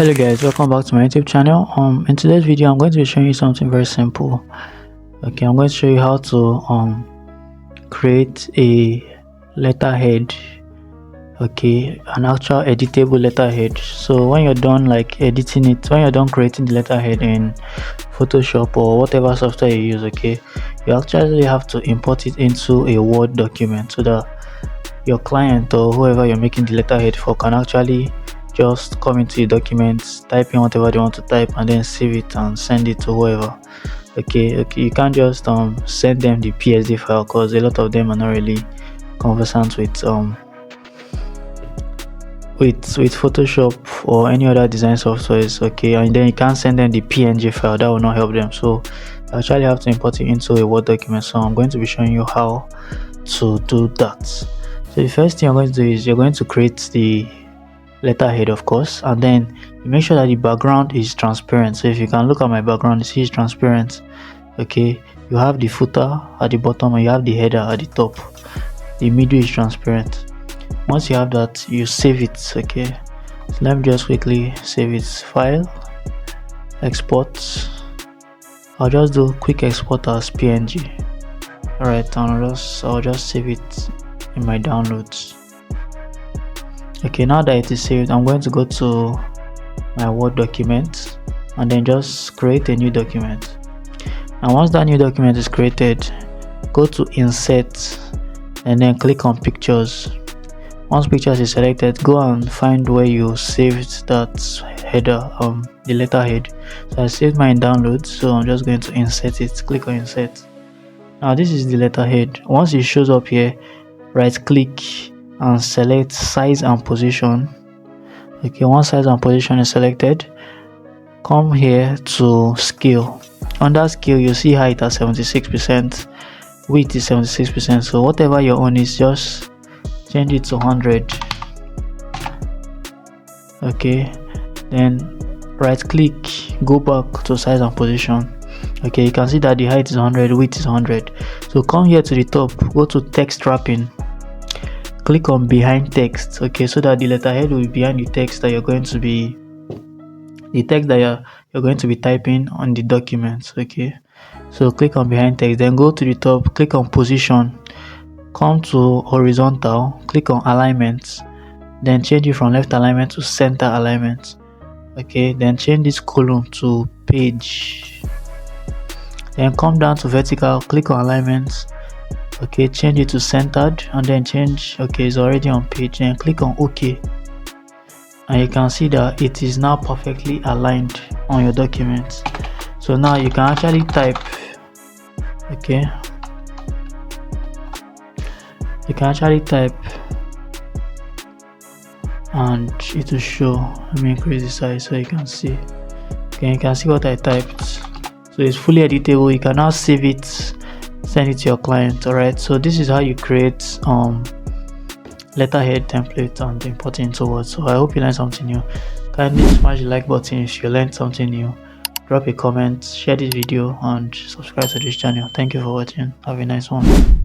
Hello guys, welcome back to my YouTube channel. In today's video I'm going to be showing you something very simple. Okay, I'm going to show you how to create a letterhead. Okay, an actual editable letterhead. So when you're done like editing it, when you're done creating the letterhead in Photoshop or whatever software you use, okay, you actually have to import it into a Word document so that your client or whoever you're making the letterhead for can actually just come into the document, type in whatever they want to type, and then save it and send it to whoever. Okay, you can't just send them the PSD file because a lot of them are not really conversant with Photoshop or any other design softwares. Okay, and then you can't send them the PNG file, that will not help them. So you actually have to import it into a Word document. So I'm going to be showing you how to do that. So the first thing you're going to do is you're going to create the letterhead, of course, and then you make sure that the background is transparent. So if you can look at my background, you see it's transparent. Okay, you have the footer at the bottom and you have the header at the top. The middle is transparent. Once you have that, you save it. Okay, so let me just quickly save it. File, export. I'll just do quick export as PNG. Alright, I'll just save it in my downloads. Okay, now that it is saved, I'm going to go to my Word document and then just create a new document. And once that new document is created, go to insert and then click on pictures. Once pictures is selected, go and find where you saved that header, the letterhead. So I saved mine in downloads, so I'm just going to insert it. Click on insert. Now this is the letterhead. Once it shows up here, right click and select size and position. Okay, once size and position is selected, come here to scale. Under scale, you see height at 76%, width is 76%. So whatever your own is, just change it to 100. Okay, then right click, go back to size and position. Okay, you can see that the height is 100, width is 100. So come here to the top, go to text wrapping, click on behind text. Okay, so that the letterhead will be behind the text that you're going to be you're going to be typing on the document. Okay, so click on behind text, then go to the top, click on position, come to horizontal, click on alignment, then change it from left alignment to center alignment. Okay, then change this column to page, then come down to vertical, click on alignment. Okay, change it to centered and then change. Okay, it's already on page, then click on OK, and you can see that it is now perfectly aligned on your document. So now you can actually type. Okay, you can actually type and it will show. Let me increase the size so you can see. Okay, you can see what I typed. So it's fully editable. You can now save it, send it to your client. Alright, so this is how you create letterhead template and import it into Word. So I hope you learned something new. Kindly smash the like button if you learned something new. Drop a comment, share this video, and subscribe to this channel. Thank you for watching. Have a nice one.